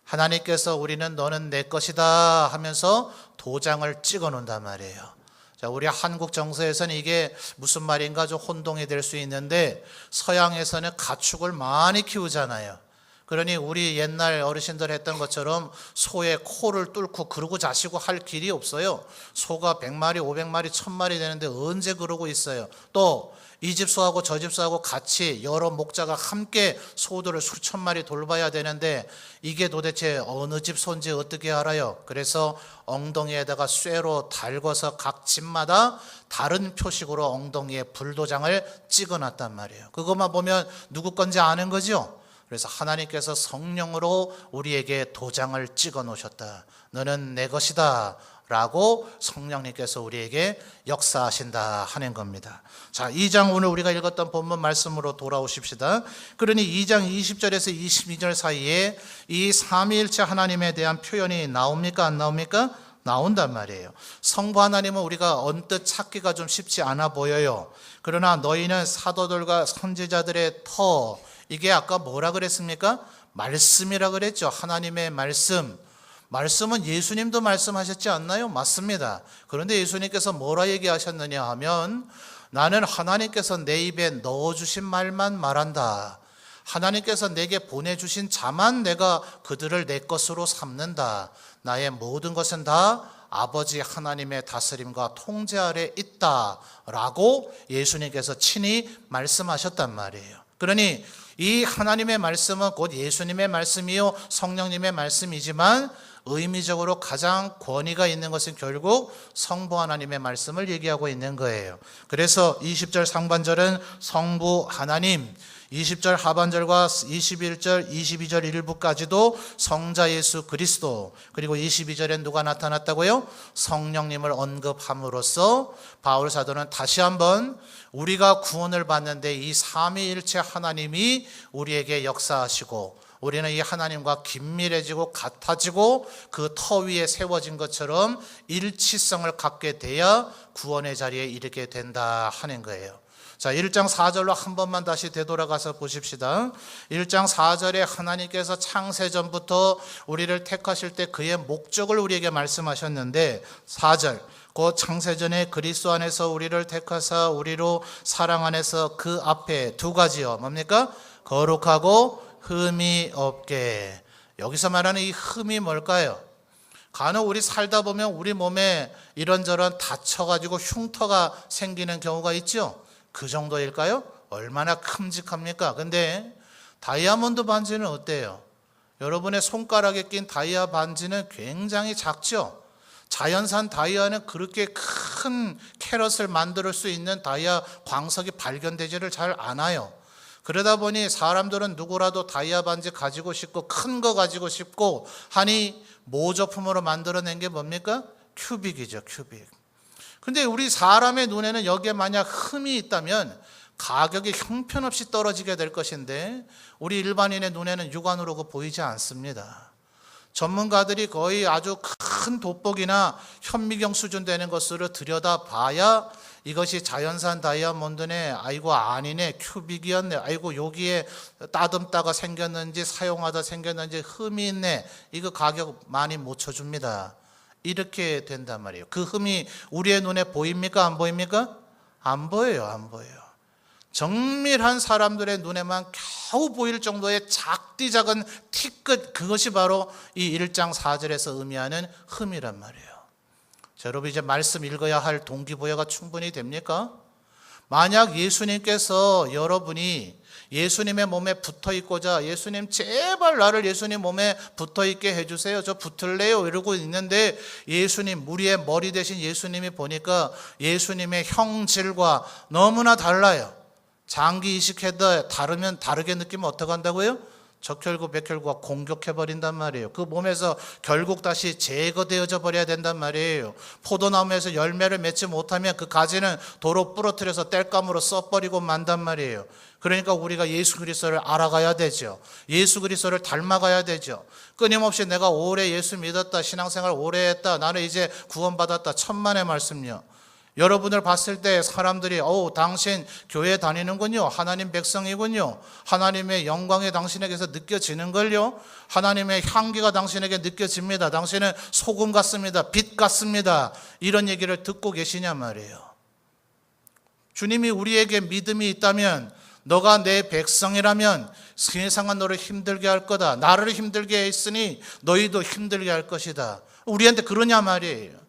하나님께서 우리는 너는 내 것이다 하면서 도장을 찍어 놓는단 말이에요. 자, 우리 한국 정서에서는 이게 무슨 말인가 좀 혼동이 될 수 있는데, 서양에서는 가축을 많이 키우잖아요. 그러니 우리 옛날 어르신들 했던 것처럼 소의 코를 뚫고 그러고 자시고 할 길이 없어요. 소가 100마리, 500마리, 1000마리 되는데 언제 그러고 있어요. 또 이 집 소하고 저 집 소하고 같이 여러 목자가 함께 소들을 수천 마리 돌봐야 되는데 이게 도대체 어느 집 소인지 어떻게 알아요? 그래서 엉덩이에다가 쇠로 달궈서 각 집마다 다른 표식으로 엉덩이에 불도장을 찍어놨단 말이에요. 그것만 보면 누구 건지 아는 거죠. 그래서 하나님께서 성령으로 우리에게 도장을 찍어 놓으셨다. 너는 내 것이다 라고 성령님께서 우리에게 역사하신다 하는 겁니다. 자, 2장 오늘 우리가 읽었던 본문 말씀으로 돌아오십시다. 그러니 2장 20절에서 22절 사이에 이 삼위일체 하나님에 대한 표현이 나옵니까? 안 나옵니까? 나온단 말이에요. 성부 하나님은 우리가 언뜻 찾기가 좀 쉽지 않아 보여요. 그러나 너희는 사도들과 선지자들의 터, 이게 아까 뭐라 그랬습니까? 말씀이라 그랬죠. 하나님의 말씀. 말씀은 예수님도 말씀하셨지 않나요? 맞습니다. 그런데 예수님께서 뭐라 얘기하셨느냐 하면, 나는 하나님께서 내 입에 넣어주신 말만 말한다. 하나님께서 내게 보내주신 자만 내가 그들을 내 것으로 삼는다. 나의 모든 것은 다 아버지 하나님의 다스림과 통제 아래 있다 라고 예수님께서 친히 말씀하셨단 말이에요. 그러니 이 하나님의 말씀은 곧 예수님의 말씀이요 성령님의 말씀이지만, 의미적으로 가장 권위가 있는 것은 결국 성부 하나님의 말씀을 얘기하고 있는 거예요. 그래서 20절 상반절은 성부 하나님, 20절 하반절과 21절, 22절 일부까지도 성자 예수 그리스도, 그리고 22절엔 누가 나타났다고요? 성령님을 언급함으로써 바울 사도는 다시 한번 우리가 구원을 받는데 이 삼위일체 하나님이 우리에게 역사하시고, 우리는 이 하나님과 긴밀해지고 같아지고 그 터 위에 세워진 것처럼 일치성을 갖게 돼야 구원의 자리에 이르게 된다 하는 거예요. 자, 1장 4절로 한 번만 다시 되돌아가서 보십시다. 1장 4절에 하나님께서 창세전부터 우리를 택하실 때 그의 목적을 우리에게 말씀하셨는데, 4절 곧 창세전에 그리스도 안에서 우리를 택하사 우리로 사랑 안에서 그 앞에 두 가지요. 뭡니까? 거룩하고 흠이 없게. 여기서 말하는 이 흠이 뭘까요? 간혹 우리 살다 보면 우리 몸에 이런저런 다쳐가지고 흉터가 생기는 경우가 있죠. 그 정도일까요? 얼마나 큼직합니까? 근데 다이아몬드 반지는 어때요? 여러분의 손가락에 낀 다이아 반지는 굉장히 작죠? 자연산 다이아는 그렇게 큰 캐럿을 만들 수 있는 다이아 광석이 발견되지를 잘 않아요. 그러다 보니 사람들은 누구라도 다이아 반지 가지고 싶고 큰 거 가지고 싶고 하니 모조품으로 만들어낸 게 뭡니까? 큐빅이죠, 큐빅. 근데 우리 사람의 눈에는 여기에 만약 흠이 있다면 가격이 형편없이 떨어지게 될 것인데 우리 일반인의 눈에는 육안으로 보이지 않습니다. 전문가들이 거의 아주 큰 돋보기나 현미경 수준 되는 것으로 들여다봐야 이것이 자연산 다이아몬드네, 아이고 아니네, 큐빅이었네, 아이고 여기에 따듬다가 생겼는지 사용하다 생겼는지 흠이 있네, 이거 가격 많이 못 쳐줍니다. 이렇게 된단 말이에요. 그 흠이 우리의 눈에 보입니까? 안 보입니까? 안 보여요, 안 보여요. 정밀한 사람들의 눈에만 겨우 보일 정도의 작디 작은 티끝, 그것이 바로 이 1장 4절에서 의미하는 흠이란 말이에요. 자, 여러분 이제 말씀 읽어야 할 동기부여가 충분히 됩니까? 만약 예수님께서 여러분이 예수님의 몸에 붙어 있고자 예수님 제발 나를 예수님 몸에 붙어 있게 해주세요, 저 붙을래요 이러고 있는데 예수님, 우리의 머리 대신 예수님이 보니까 예수님의 형질과 너무나 달라요. 장기 이식해도 다르게 느끼면 어떻게 한다고요? 적혈구, 백혈구가 공격해버린단 말이에요. 그 몸에서 결국 다시 제거되어져 버려야 된단 말이에요. 포도나무에서 열매를 맺지 못하면 그 가지는 도로 부러뜨려서 땔감으로 써버리고 만단 말이에요. 그러니까 우리가 예수 그리스도를 알아가야 되죠. 예수 그리스도를 닮아가야 되죠. 끊임없이 내가 오래 예수 믿었다, 신앙생활 오래 했다, 나는 이제 구원받았다, 천만의 말씀요. 여러분을 봤을 때 사람들이 당신 교회 다니는군요, 하나님 백성이군요, 하나님의 영광이 당신에게서 느껴지는걸요, 하나님의 향기가 당신에게 느껴집니다, 당신은 소금 같습니다, 빛 같습니다, 이런 얘기를 듣고 계시냐 말이에요. 주님이 우리에게 믿음이 있다면, 너가 내 백성이라면 세상은 너를 힘들게 할 거다, 나를 힘들게 했으니 너희도 힘들게 할 것이다, 우리한테 그러냐 말이에요.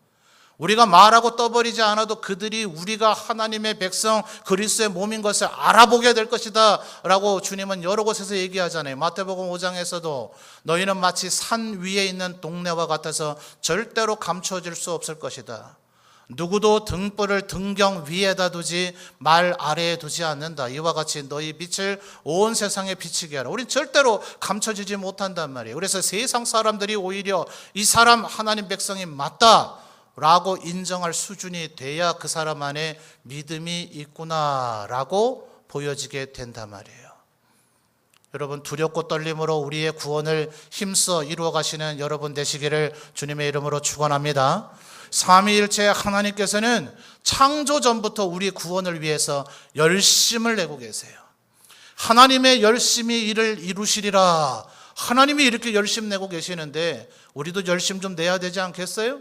우리가 말하고 떠버리지 않아도 그들이 우리가 하나님의 백성 그리스도의 몸인 것을 알아보게 될 것이다 라고 주님은 여러 곳에서 얘기하잖아요. 마태복음 5장에서도 너희는 마치 산 위에 있는 동네와 같아서 절대로 감춰질 수 없을 것이다. 누구도 등불을 등경 위에다 두지 말 아래에 두지 않는다. 이와 같이 너희 빛을 온 세상에 비치게 하라. 우린 절대로 감춰지지 못한단 말이에요. 그래서 세상 사람들이 오히려 이 사람 하나님 백성이 맞다 라고 인정할 수준이 돼야 그 사람 안에 믿음이 있구나라고 보여지게 된단 말이에요. 여러분, 두렵고 떨림으로 우리의 구원을 힘써 이루어 가시는 여러분 되시기를 주님의 이름으로 축원합니다. 삼위일체 하나님께서는 창조 전부터 우리 구원을 위해서 열심을 내고 계세요. 하나님의 열심히 이를 이루시리라. 하나님이 이렇게 열심 내고 계시는데 우리도 열심 좀 내야 되지 않겠어요?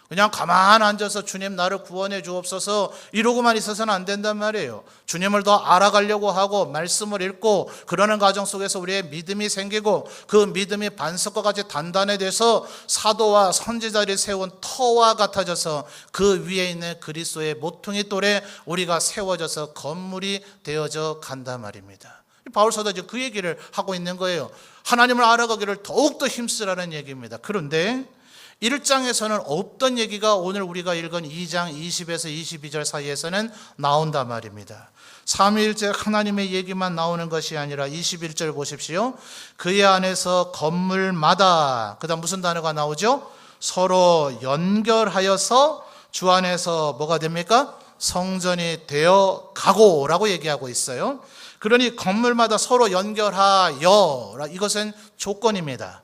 그냥 가만 앉아서 주님 나를 구원해 주옵소서 이러고만 있어서는 안 된단 말이에요. 주님을 더 알아가려고 하고 말씀을 읽고 그러는 과정 속에서 우리의 믿음이 생기고 그 믿음이 반석과 같이 단단해져서 사도와 선지자들이 세운 터와 같아져서 그 위에 있는 그리스도의 모퉁이 돌에 우리가 세워져서 건물이 되어져 간단 말입니다. 바울 사도가 그 얘기를 하고 있는 거예요. 하나님을 알아가기를 더욱더 힘쓰라는 얘기입니다. 그런데 1장에서는 없던 얘기가 오늘 우리가 읽은 2장 20에서 22절 사이에서는 나온단 말입니다. 삼위일체 하나님의 얘기만 나오는 것이 아니라 21절 보십시오. 그의 안에서 건물마다, 그 다음 무슨 단어가 나오죠? 서로 연결하여서 주 안에서 뭐가 됩니까? 성전이 되어 가고 라고 얘기하고 있어요. 그러니 건물마다 서로 연결하여, 이것은 조건입니다.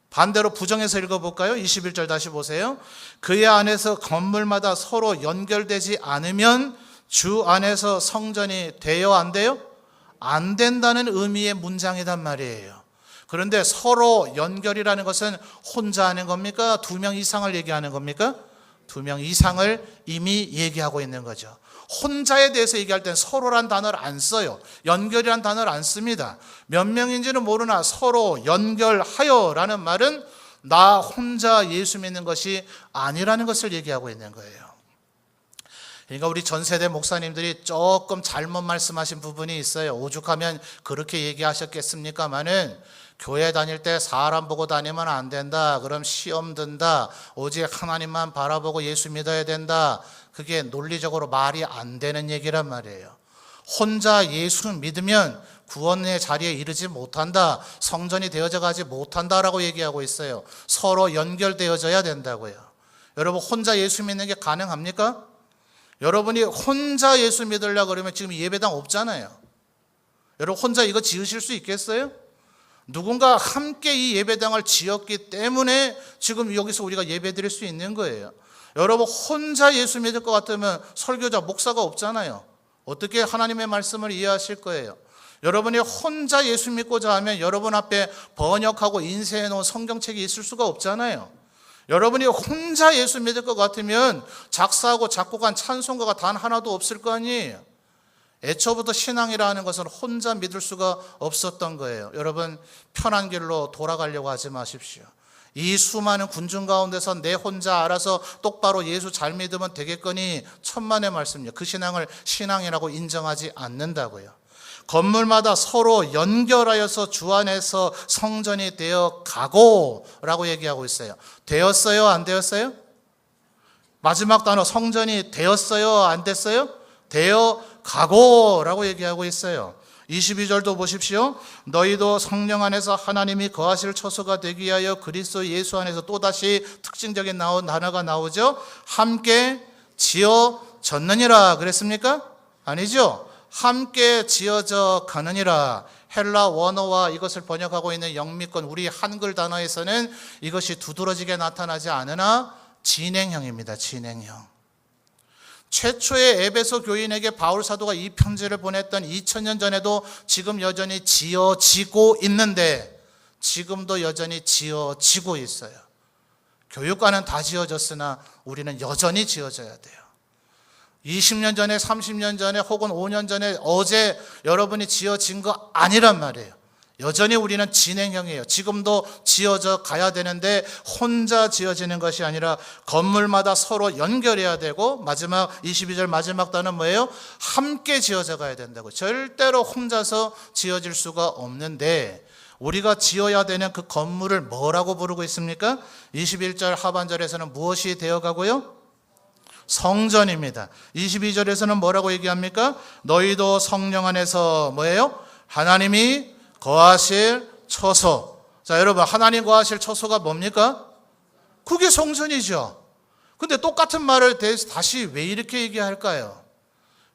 반대로 부정해서 읽어볼까요? 21절 다시 보세요. 그의 안에서 건물마다 서로 연결되지 않으면 주 안에서 성전이 돼요? 안 돼요? 안 된다는 의미의 문장이란 말이에요. 그런데 서로 연결이라는 것은 혼자 하는 겁니까? 2명 이상을 얘기하는 겁니까? 2명 이상을 이미 얘기하고 있는 거죠. 혼자에 대해서 얘기할 땐 서로란 단어를 안 써요. 연결이란 단어를 안 씁니다. 몇 명인지는 모르나 서로 연결하여라는 말은 나 혼자 예수 믿는 것이 아니라는 것을 얘기하고 있는 거예요. 그러니까 우리 전 세대 목사님들이 조금 잘못 말씀하신 부분이 있어요. 오죽하면 그렇게 얘기하셨겠습니까마는 교회 다닐 때 사람 보고 다니면 안 된다. 그럼 시험 든다. 오직 하나님만 바라보고 예수 믿어야 된다. 그게 논리적으로 말이 안 되는 얘기란 말이에요. 혼자 예수 믿으면 구원의 자리에 이르지 못한다. 성전이 되어져 가지 못한다라고 얘기하고 있어요. 서로 연결되어져야 된다고요. 여러분 혼자 예수 믿는 게 가능합니까? 여러분이 혼자 예수 믿으려고 그러면 지금 예배당 없잖아요. 여러분 혼자 이거 지으실 수 있겠어요? 누군가 함께 이 예배당을 지었기 때문에 지금 여기서 우리가 예배 드릴 수 있는 거예요. 여러분 혼자 예수 믿을 것 같으면 설교자, 목사가 없잖아요. 어떻게 하나님의 말씀을 이해하실 거예요? 여러분이 혼자 예수 믿고자 하면 여러분 앞에 번역하고 인쇄해 놓은 성경책이 있을 수가 없잖아요. 여러분이 혼자 예수 믿을 것 같으면 작사하고 작곡한 찬송가가 단 하나도 없을 거 아니에요. 애초부터 신앙이라는 것은 혼자 믿을 수가 없었던 거예요. 여러분 편한 길로 돌아가려고 하지 마십시오. 이 수많은 군중 가운데서 내 혼자 알아서 똑바로 예수 잘 믿으면 되겠거니 천만의 말씀이요. 그 신앙을 신앙이라고 인정하지 않는다고요. 건물마다 서로 연결하여서 주 안에서 성전이 되어 가고 라고 얘기하고 있어요. 되었어요? 안 되었어요? 마지막 단어 성전이 되었어요? 안 됐어요? 되어 가고 라고 얘기하고 있어요. 22절도 보십시오. 너희도 성령 안에서 하나님이 거하실 처소가 되기 위하여 그리스도 예수 안에서 또다시 특징적인 단어가 나오죠. 함께 지어졌느니라 그랬습니까? 아니죠. 함께 지어져 가느니라. 헬라 원어와 이것을 번역하고 있는 영미권 우리 한글 단어에서는 이것이 두드러지게 나타나지 않으나 진행형입니다. 진행형. 최초의 에베소 교인에게 바울 사도가 이 편지를 보냈던 2000년 전에도 지금 여전히 지어지고 있는데 지금도 여전히 지어지고 있어요. 교육과는 다 지어졌으나 우리는 여전히 지어져야 돼요. 20년 전에 30년 전에 혹은 5년 전에 어제 여러분이 지어진 거 아니란 말이에요. 여전히 우리는 진행형이에요. 지금도 지어져 가야 되는데 혼자 지어지는 것이 아니라 건물마다 서로 연결해야 되고 마지막 22절 마지막 단어는 뭐예요? 함께 지어져 가야 된다고. 절대로 혼자서 지어질 수가 없는데 우리가 지어야 되는 그 건물을 뭐라고 부르고 있습니까? 21절 하반절에서는 무엇이 되어가고요? 성전입니다. 22절에서는 뭐라고 얘기합니까? 너희도 성령 안에서 뭐예요? 하나님이 거하실 처소. 자, 여러분 하나님 거하실 처소가 뭡니까? 그게 성전이죠. 근데 똑같은 말을 다시 왜 이렇게 얘기할까요?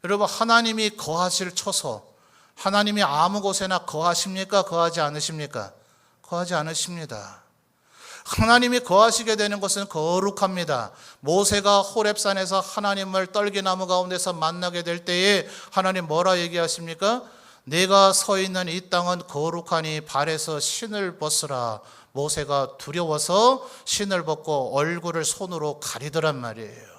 여러분 하나님이 거하실 처소. 하나님이 아무 곳에나 거하십니까? 거하지 않으십니까? 거하지 않으십니다. 하나님이 거하시게 되는 것은 거룩합니다. 모세가 호렙산에서 하나님을 떨기나무 가운데서 만나게 될 때에 하나님 뭐라 얘기하십니까? 내가 서 있는 이 땅은 거룩하니 발에서 신을 벗으라. 모세가 두려워서 신을 벗고 얼굴을 손으로 가리더란 말이에요.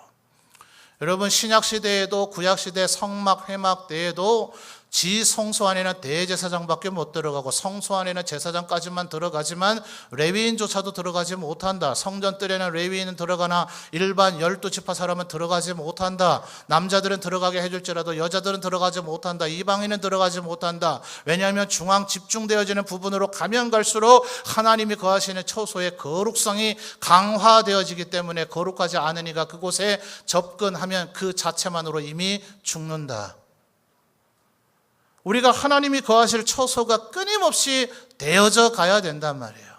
여러분 신약시대에도 구약시대 성막 회막 때에도 지성소 안에는 대제사장밖에 못 들어가고 성소 안에는 제사장까지만 들어가지만 레위인조차도 들어가지 못한다. 성전뜰에는 레위인은 들어가나 일반 12지파 사람은 들어가지 못한다. 남자들은 들어가게 해줄지라도 여자들은 들어가지 못한다. 이방인은 들어가지 못한다. 왜냐하면 중앙 집중되어지는 부분으로 가면 갈수록 하나님이 거하시는 처소의 거룩성이 강화되어지기 때문에 거룩하지 않은 이가 그곳에 접근하면 그 자체만으로 이미 죽는다. 우리가 하나님이 거하실 처소가 끊임없이 되어져 가야 된단 말이에요.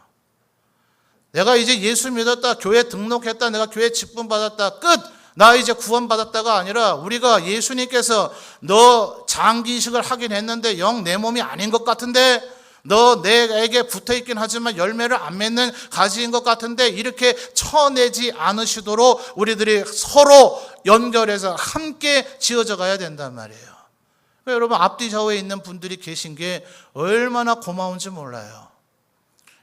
내가 이제 예수 믿었다, 교회 등록했다, 내가 교회 직분 받았다, 끝! 나 이제 구원 받았다가 아니라 우리가 예수님께서 너 장기 이식을 하긴 했는데 영 내 몸이 아닌 것 같은데 너 내게 붙어있긴 하지만 열매를 안 맺는 가지인 것 같은데 이렇게 쳐내지 않으시도록 우리들이 서로 연결해서 함께 지어져 가야 된단 말이에요. 여러분 앞뒤 좌우에 있는 분들이 계신 게 얼마나 고마운지 몰라요.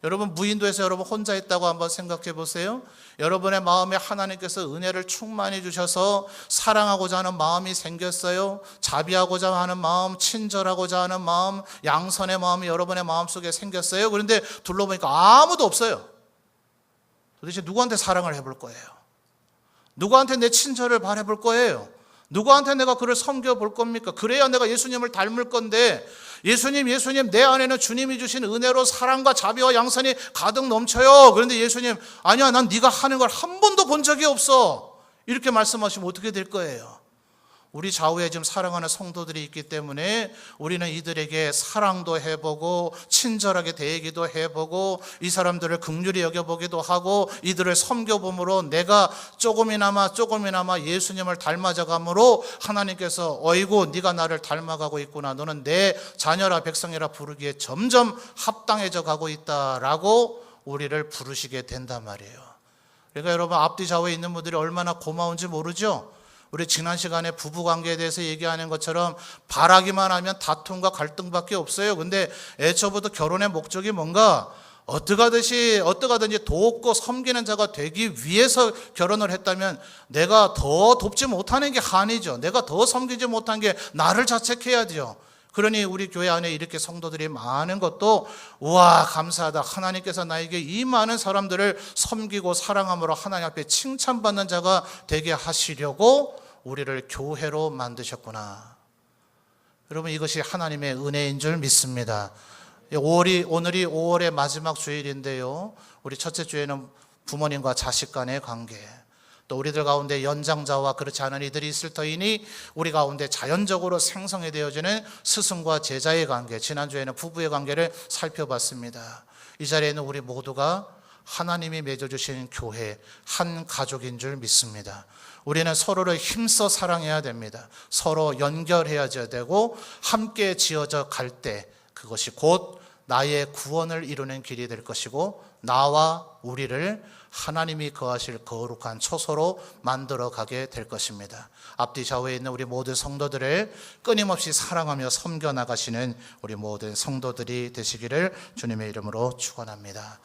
여러분 무인도에서 여러분 혼자 있다고 한번 생각해 보세요. 여러분의 마음에 하나님께서 은혜를 충만히 주셔서 사랑하고자 하는 마음이 생겼어요. 자비하고자 하는 마음, 친절하고자 하는 마음, 양선의 마음이 여러분의 마음속에 생겼어요. 그런데 둘러보니까 아무도 없어요. 도대체 누구한테 사랑을 해볼 거예요? 누구한테 내 친절을 바라볼 거예요? 누구한테 내가 그를 섬겨볼 겁니까? 그래야 내가 예수님을 닮을 건데 예수님 내 안에는 주님이 주신 은혜로 사랑과 자비와 양선이 가득 넘쳐요. 그런데 예수님 아니야, 난 네가 하는 걸 한 번도 본 적이 없어. 이렇게 말씀하시면 어떻게 될 거예요? 우리 좌우에 지금 사랑하는 성도들이 있기 때문에 우리는 이들에게 사랑도 해보고 친절하게 대하기도 해보고 이 사람들을 긍휼히 여겨보기도 하고 이들을 섬겨봄으로 내가 조금이나마 예수님을 닮아져감으로 하나님께서 어이구 네가 나를 닮아가고 있구나, 너는 내 자녀라 백성이라 부르기에 점점 합당해져 가고 있다라고 우리를 부르시게 된단 말이에요. 그러니까 여러분, 앞뒤 좌우에 있는 분들이 얼마나 고마운지 모르죠? 우리 지난 시간에 부부관계에 대해서 얘기하는 것처럼 바라기만 하면 다툼과 갈등밖에 없어요. 근데 애초부터 결혼의 목적이 뭔가 어떠하든지 돕고 섬기는 자가 되기 위해서 결혼을 했다면 내가 더 돕지 못하는 게 한이죠. 내가 더 섬기지 못한 게 나를 자책해야죠. 그러니 우리 교회 안에 이렇게 성도들이 많은 것도 우와 감사하다, 하나님께서 나에게 이 많은 사람들을 섬기고 사랑함으로 하나님 앞에 칭찬받는 자가 되게 하시려고 우리를 교회로 만드셨구나. 여러분, 이것이 하나님의 은혜인 줄 믿습니다. 오늘이 5월의 마지막 주일인데요, 우리 첫째 주에는 부모님과 자식 간의 관계, 또 우리들 가운데 연장자와 그렇지 않은 이들이 있을 터이니 우리 가운데 자연적으로 생성이 되어지는 스승과 제자의 관계, 지난주에는 부부의 관계를 살펴봤습니다. 이 자리에는 우리 모두가 하나님이 맺어주신 교회, 한 가족인 줄 믿습니다. 우리는 서로를 힘써 사랑해야 됩니다. 서로 연결해야 되고 함께 지어져 갈 때 그것이 곧 나의 구원을 이루는 길이 될 것이고 나와 우리를 하나님이 거하실 거룩한 처소로 만들어 가게 될 것입니다. 앞뒤 좌우에 있는 우리 모든 성도들을 끊임없이 사랑하며 섬겨 나가시는 우리 모든 성도들이 되시기를 주님의 이름으로 축원합니다.